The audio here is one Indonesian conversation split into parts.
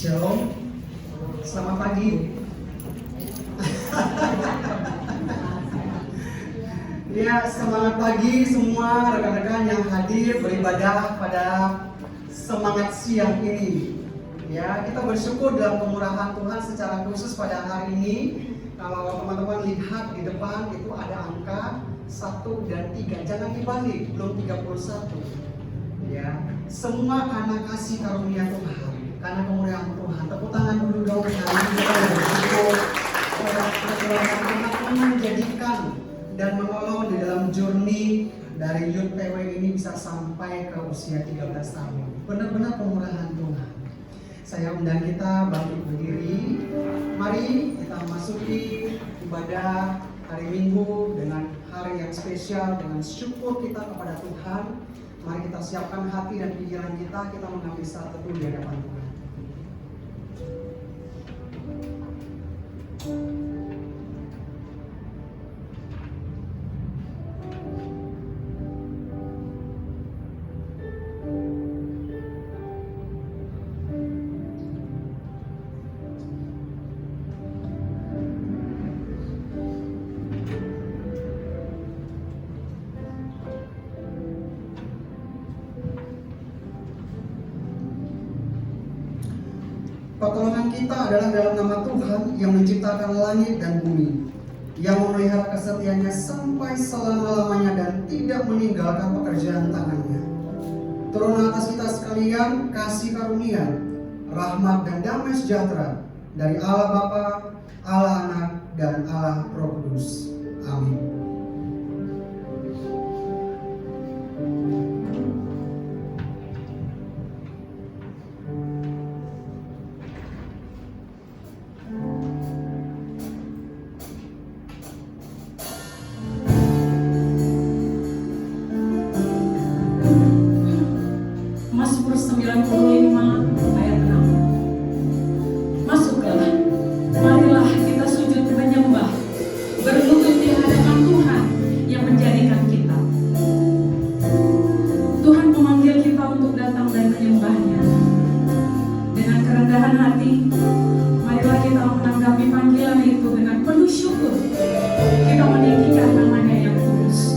Shalom, selamat pagi. Ya, semangat pagi semua rekan-rekan yang hadir beribadah pada semangat siang ini. Ya, kita bersyukur dalam kemurahan Tuhan secara khusus pada hari ini. Kalau teman-teman lihat di depan itu ada angka 1 dan 3. Jangan dibalik, belum 31. Ya, semua karena kasih karunia Tuhan, karena kemurahan Tuhan. Tepuk tangan dulu dong. Hari ini kita bersyukur Tuhan menjadikan dan menolong di dalam journey dari Youth PW ini bisa sampai ke usia 13 tahun. Benar-benar kemurahan Tuhan. Saya undang kita bangkit berdiri. Mari kita masuki ibadah hari Minggu dengan hari yang spesial, dengan syukur kita kepada Tuhan. Mari kita siapkan hati dan pikiran kita mengambil saat teduh di hadapan Tuhan. Pertolongan kita adalah dalam nama Tuhan yang menciptakan langit dan bumi, yang memelihara kesetiaannya sampai selama-lamanya dan tidak meninggalkan pekerjaan tangannya. Turun atas kita sekalian kasih karunia, rahmat dan damai sejahtera dari Allah Bapa, Allah Anak, dan Allah Roh Kudus. Amin. Mazmur 95 ayat 6. Masuklah, marilah kita sujud menyembah, berlutut di hadapan Tuhan yang menjadikan kita. Tuhan memanggil kita untuk datang dan menyembahnya. Dengan kerendahan hati, marilah kita menanggapi panggilan itu dengan penuh syukur. Kita meninggikan namanya yang kudus.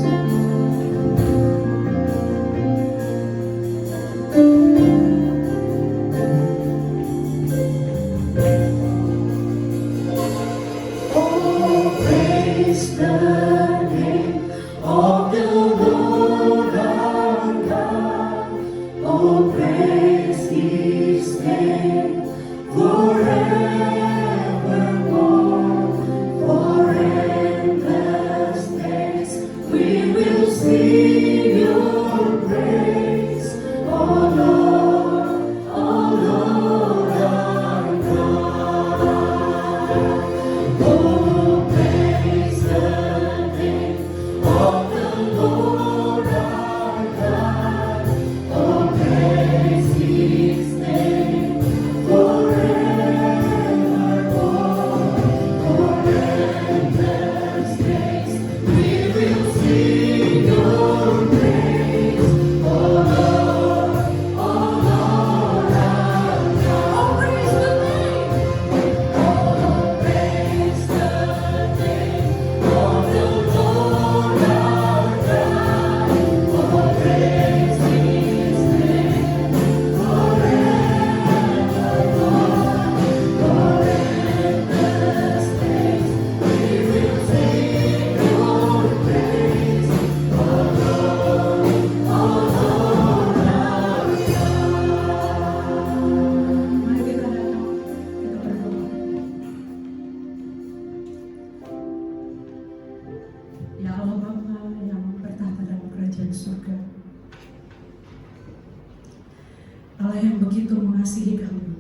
Ya Allah Bapa yang bertahta dalam kerajaan surga, Allah yang begitu mengasihi kami.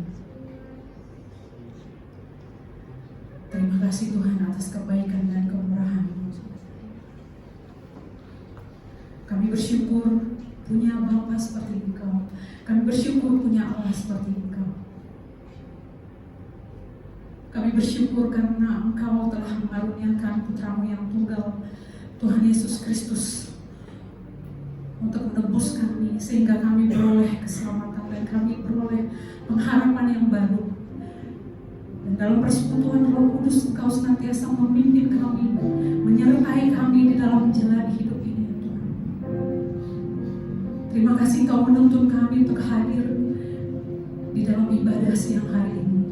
Terima kasih Tuhan atas kebaikan dan kemurahan-Mu. Kami bersyukur punya Bapa seperti Engkau. Kami bersyukur punya Allah seperti Engkau. Kami bersyukur karena Engkau telah mengaruniakan Putra-Mu yang tunggal, Tuhan Yesus Kristus, untuk menebus kami sehingga kami beroleh keselamatan dan kami beroleh pengharapan yang baru. dalam persekutuan Roh Kudus Engkau senantiasa memimpin kami, menyertai kami di dalam menjalani hidup ini ya Tuhan. Terima kasih Engkau menuntun kami untuk hadir di dalam ibadah siang hari ini.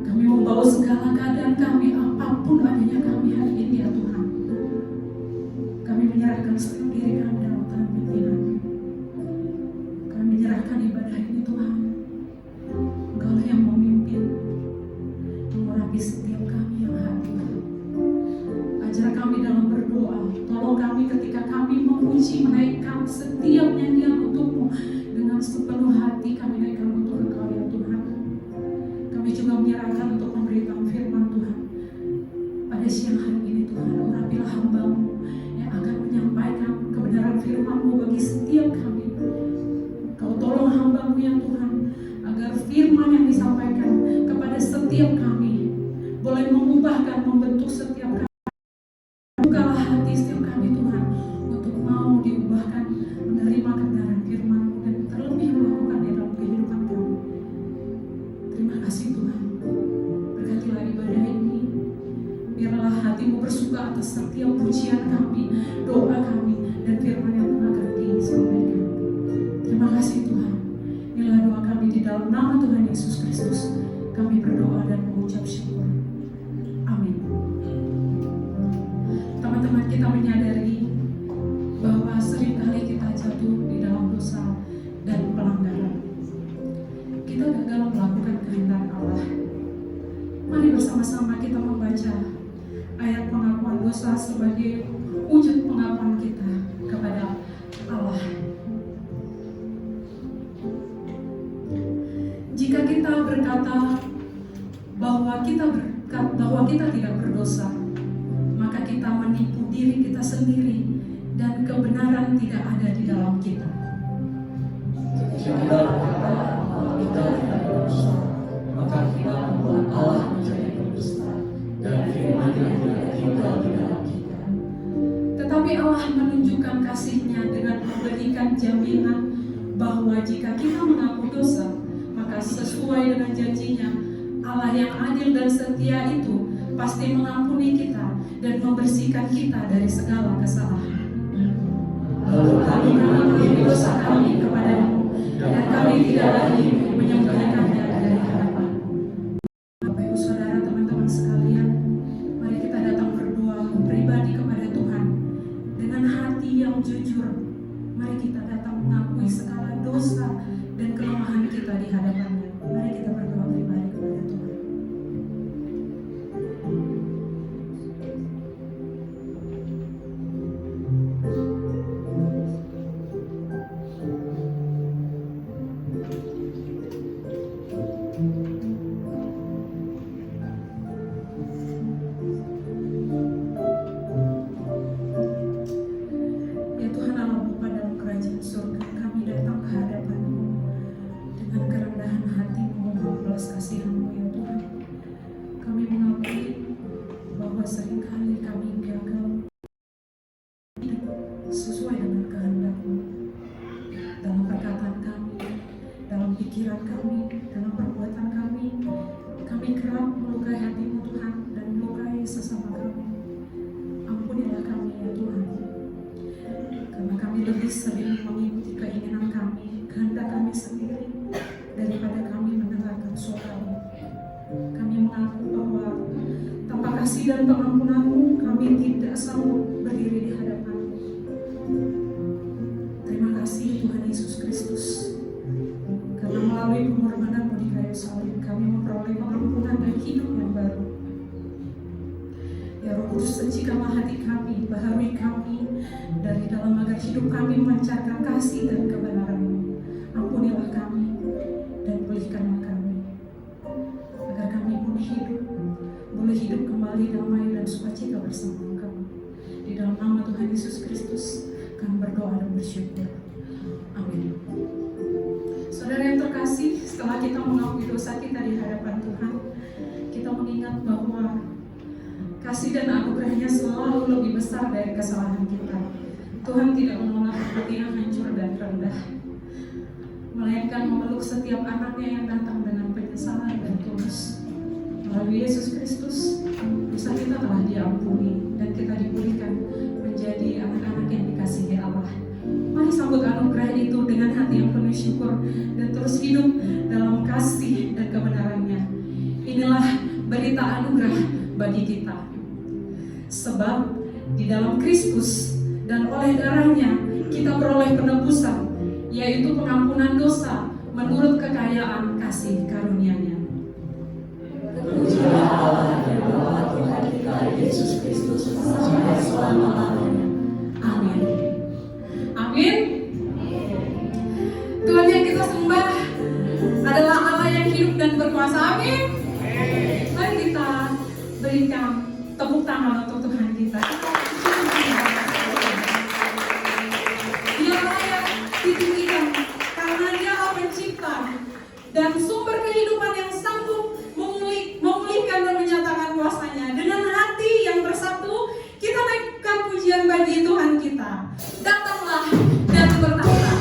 Kami membawa segala keadaan kami, apapun adanya kami hari ini ya Tuhan. Kami menyerahkan setiap diri kami dalam tangan pimpinan. Kami menyerahkan ibadah ini Tuhan. Engkau yang memimpin, mengurapi setiap kami yang hadir. Ajar kami dalam berdoa. Tolong kami ketika kami memuji, menaikkan setiap nyanyian untuk-Mu dengan sepenuh hati. Kami naikkan untuk Engkau ya Tuhan. Kami juga menyerahkan untuk memberitakan firman Tuhan pada siang hari ini Tuhan. Urapilah hamba-Mu yang akan menyampaikan kebenaran firman-Mu bagi setiap kami. Kau tolong hamba-Mu ya Tuhan, agar firman yang disampaikan kepada setiap kami boleh mengubahkan, membentuk setiap kami. Bukalah hati setiap kami Tuhan untuk mau diubahkan, menerima kebenaran firman-Mu dan terlebih melakukan di dalam kehidupan kami. Terima kasih Tuhan. Berkatilah ibadah ini. Biarlah hati-Mu bersuka atas setiap pujian kami, doa kami, dan firman yang akan disampaikan. Terima kasih Tuhan. Inilah doa kami di dalam nama Tuhan Yesus Kristus. Kami berdoa dan mengucap syukur. Amin. Teman-teman, kita menyadari bahwa seringkali kita jatuh di dalam dosa dan pelanggaran. Kita gagal melakukan kehendak Allah. Mari bersama-sama kita membaca ayat pengakuan dosa sebagai wujud pengakuan kita kepada Allah. Jika kita berkata bahwa kita tidak berdosa, maka kita menipu diri kita sendiri dan kebenaran tidak ada di dalam kita. Jika kita berkata bahwa kita tidak berdosa, maka kita membuat Allah menjadi berdusta dan firman-Nya tidak tinggal di dalam kita. Tetapi Allah menunjukkan kasih-Nya dengan memberikan jaminan bahwa jika kita mengaku dosa, maka sesuai dengan janji-Nya, Allah yang adil dan setia itu pasti mengampuni kita dan membersihkan kita dari segala kesalahan. Lalu kami mengakui dosa kami kepada-Mu, dan kami tidak lagi menyembunyikannya dari hadapan-Mu. Bapak Ibu Saudara, teman-teman sekalian, mari kita datang berdoa pribadi kepada Tuhan dengan hati yang jujur. Mari kita datang mengakui segala dosa dan kelemahan kita di hadapan-Nya. Mari kita berdoa pribadi kepada Tuhan. Ya Tuhan Allah Bapa dalam kerajaan surga, kami datang ke hadapan-Mu dengan kerendahan hati memohon belas kasihan-Mu ya Tuhan. Kami mengakui bahwa seringkali kami gagal hidup sesuai dengan kehendak-Mu dalam perkataan kami, dalam pikiran kami, dalam perbuatan kami. Kami kerap melukai hati-Mu Tuhan dan melukai sesama kami. Ampunilah kami ya Tuhan, karena kami lebih sering mengikuti keinginan kami, kehendak kami sendiri, daripada kami mendengarkan suara-Mu. Kami mengaku bahwa tanpa kasih dan pengampunan-Mu, kami tidak sanggup berdiri di hadapan-Mu. Terima kasih Tuhan Yesus Kristus, karena melalui pengorbanan-Mu di kayu salib, kami memperoleh pengampunan dan hidup yang baru. Ya Roh Kudus, sucikanlah hati kami, baharui kami dari dalam agar hidup kami memancarkan kasih dan kebenaran-Mu. Ampunilah kami dan pulihkanlah kami, agar kami boleh hidup kembali damai dan sukacita bersama Engkau. Di dalam nama Tuhan Yesus Kristus kami berdoa dan bersyukur. Amin. Saudara yang terkasih, setelah kita mengakui dosa kita di hadapan Tuhan, kita mengingat bahwa kasih dan anugerah-Nya selalu lebih besar dari kesalahan kita. Tuhan tidak menolak hati yang hancur dan rendah, melainkan memeluk setiap anaknya yang datang dengan penyesalan dan tulus. Melalui Yesus Kristus, dosa kita telah diampuni dan kita dipulihkan menjadi anak-anak yang dikasihi Allah. Mari sambut anugerah itu dengan hati yang penuh syukur dan terus hidup dalam kasih dan kebenarannya. Inilah berita anugerah bagi kita. Sebab di dalam Kristus dan oleh darahnya kita beroleh penebusan, yaitu pengampunan dosa menurut kekayaan kasih karunia-Nya. Terpujilah Allah dan Bapa Tuhan kita Yesus Kristus sampai selama-lamanya. Amin. Amin. Tuhan yang kita sembah adalah Allah yang hidup dan berkuasa. Amin. Mari kita berikan tepuk tangan untuk Tuhan kita. Dia layak ditinggikan karena Dialah pencipta dan sumber kehidupan yang sanggup memulihkan dan menyatakan kuasanya. Dengan hati yang bersatu, kita naikkan pujian bagi Tuhan kita. Datanglah dan bertahta.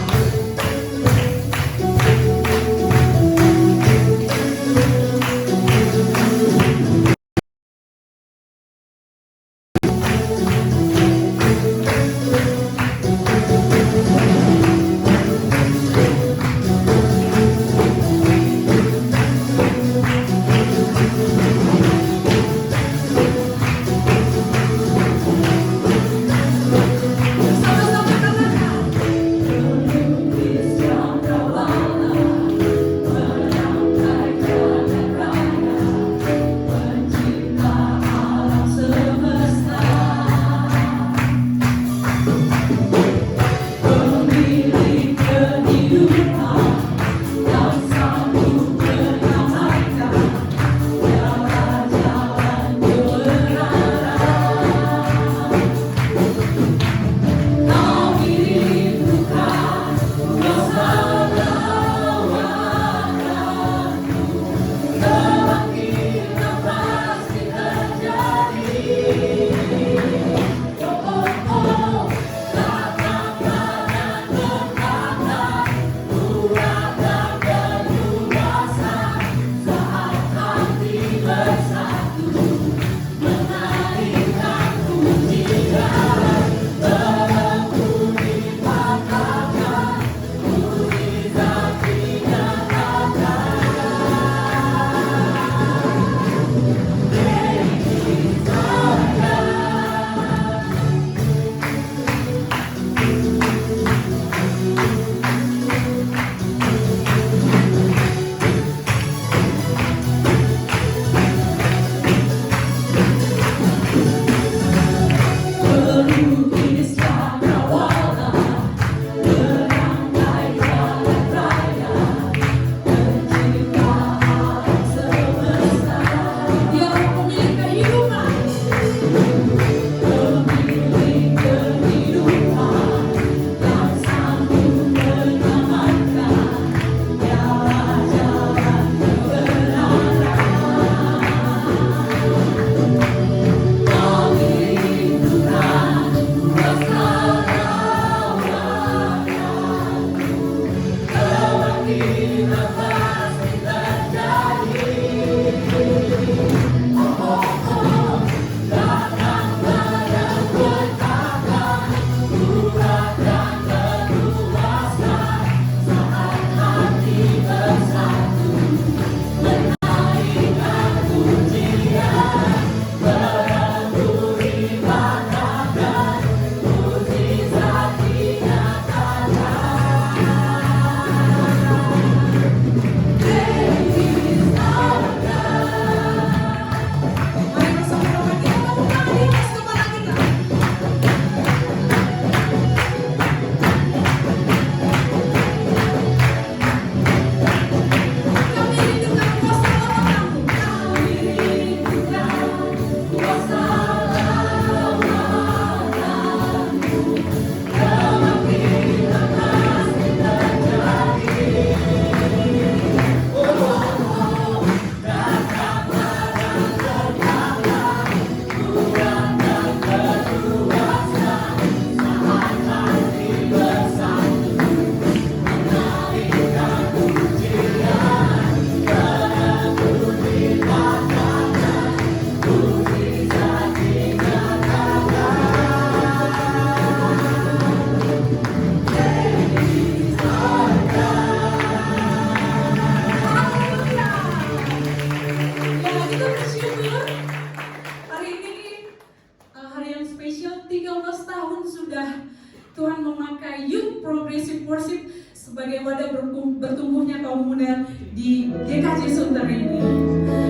worship sebagai wadah bertumbuhnya kaum muda di GKJ Sunter ini.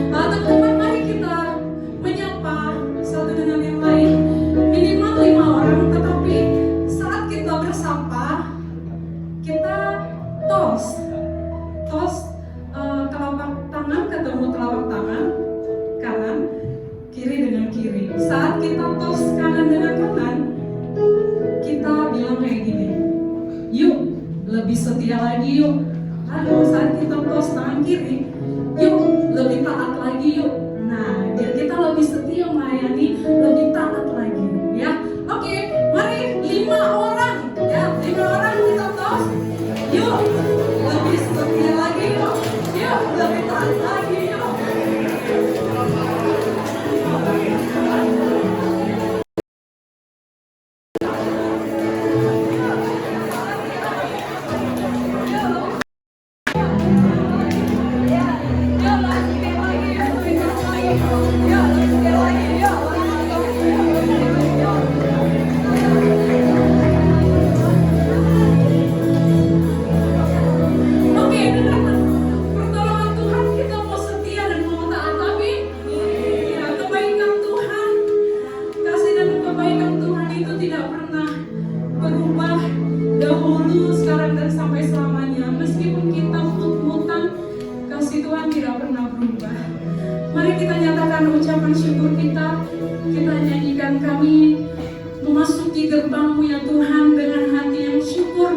Teman-teman, mari kita menyapa satu dengan yang lain, minimal 5 orang, tetapi saat kita bersapa, kita toast telapak tangan ketemu telapak tangan kanan, kiri dengan kiri. Saat kita toast kanan dengan kanan, kita bilang kayak gini, yuk lebih setia lagi yuk. Lalu saat kita toast tangan kiri, yuk lebih taat lagi yuk. Nah, biar kita lebih setia melayani, lebih taat lagi ya. Oke, mari 5 orang ya, 5 orang kita toast. Yuk lebih setia lagi yuk. Yuk lebih taat lagi yuk. Oke, dengan pertolongan Tuhan kita mau setia dan mau taat, tapi ya, kebaikan Tuhan, kasih dan kebaikan Tuhan itu tidak pernah berubah dahulu, sekarang dan sampai selamanya. Meskipun kita mut-mutan, kasih Tuhan tidak pernah berubah. Mari kita nyatakan ucapan syukur kita nyanyikan, kami memasuki gerbang-Mu ya Tuhan dengan hati yang syukur,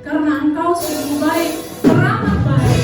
karena Engkau sungguh baik, teramat baik.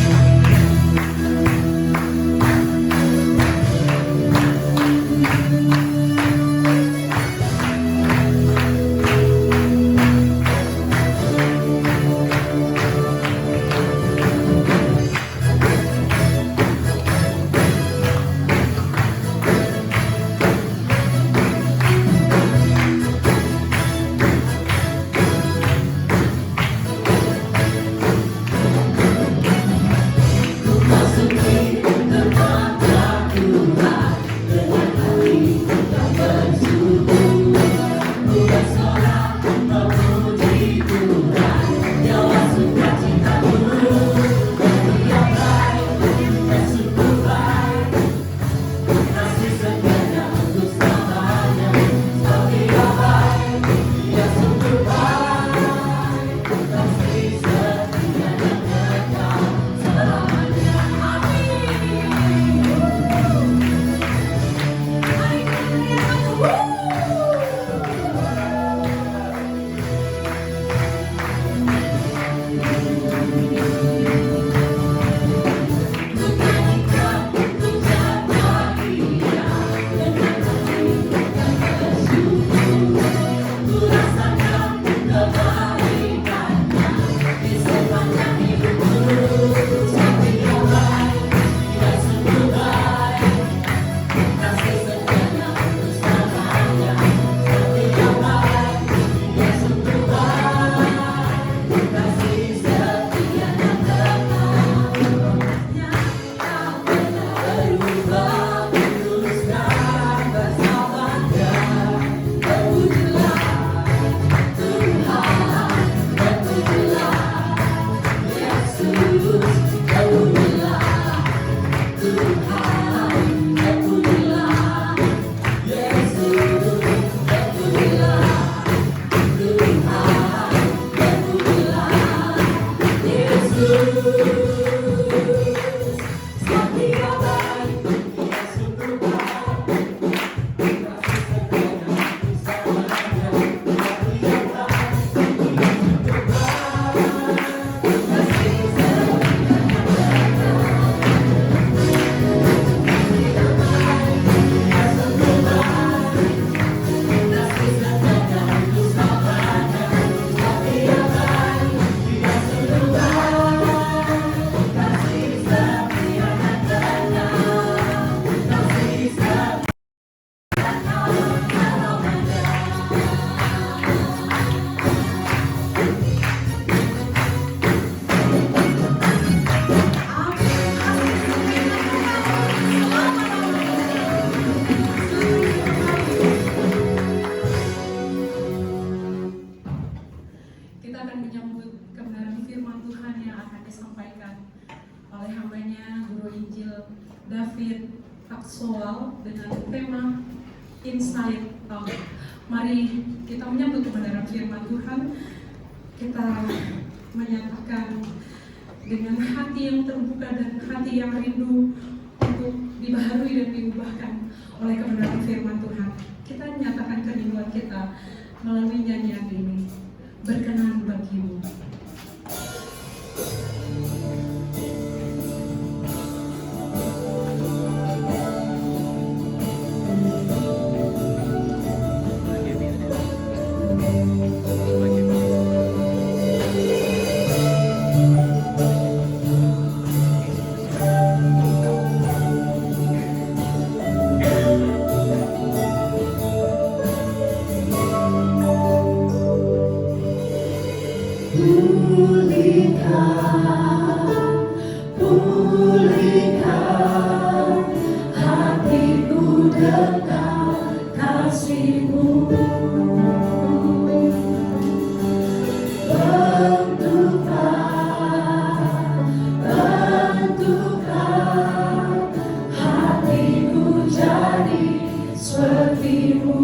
menyambut kebenaran firman Tuhan yang akan disampaikan oleh hambanya Guru Injil David Aksoal dengan tema Inside Out. Mari kita menyambut kebenaran firman Tuhan. Kita menyatakan dengan hati yang terbuka dan hati yang rindu untuk dibaharui dan diubahkan oleh kebenaran firman Tuhan. Kita menyatakan kerinduan kita melalui nyanyian ini. Berkenan bagimu. Pulihkan hatiku dengan kasih-Mu. Bentukkan hatiku jadi seperti-Mu.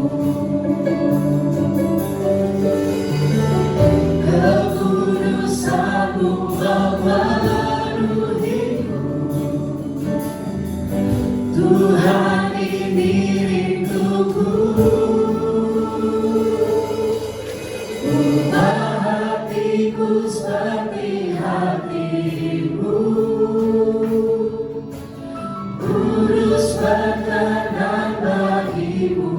Kekudusan-Mu memenuhiku. Tuhan, ini rinduku. Ubah hatiku seperti hati-Mu. Kudus berkenan bagi-Mu.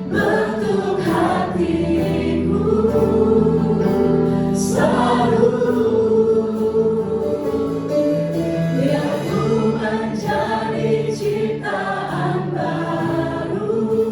Bentuk hatiku selalu, biar ku menjadi ciptaan baru.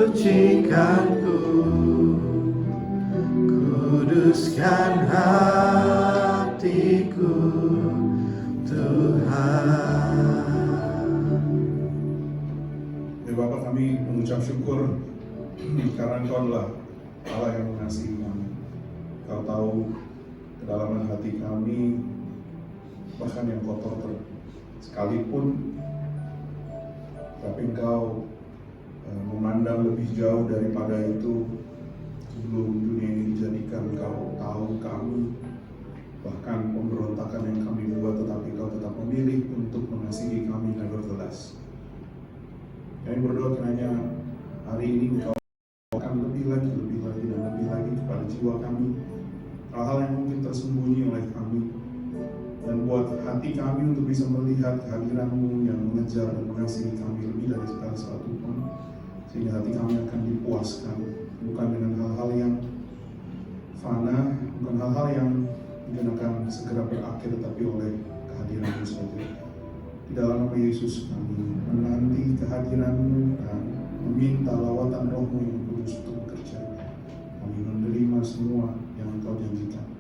sucikanku, kuduskan hatiku, Tuhan. Ya Bapa, kami mengucap syukur karena Engkau adalah Allah yang mengasihi kami. Kau tahu kedalaman hati kami, bahkan yang kotor sekalipun, tapi Engkau memandang lebih jauh daripada itu. Sebelum dunia ini dijadikan, Engkau tahu kami, bahkan pemberontakan yang kami buat, tetapi Kau tetap memilih untuk mengasihi kami nevertheless. Kami berdoa kiranya hari ini Engkau akan lebih lagi dan lebih lagi kepada jiwa kami, hal-hal yang mungkin tersembunyi oleh kami, dan buat hati kami untuk bisa melihat kehadiran-Mu yang mengejar dan mengasihi kami lebih dari segala sesuatu pun, sehingga hati kami akan dipuaskan, bukan dengan hal-hal yang fana, bukan hal-hal yang mungkin akan segera berakhir, tapi oleh kehadiran-Mu saja. Di dalam nama Yesus kami menanti kehadiran-Mu dan meminta lawatan Roh-Mu yang kudus untuk bekerja. Kami menerima semua yang Engkau janjikan.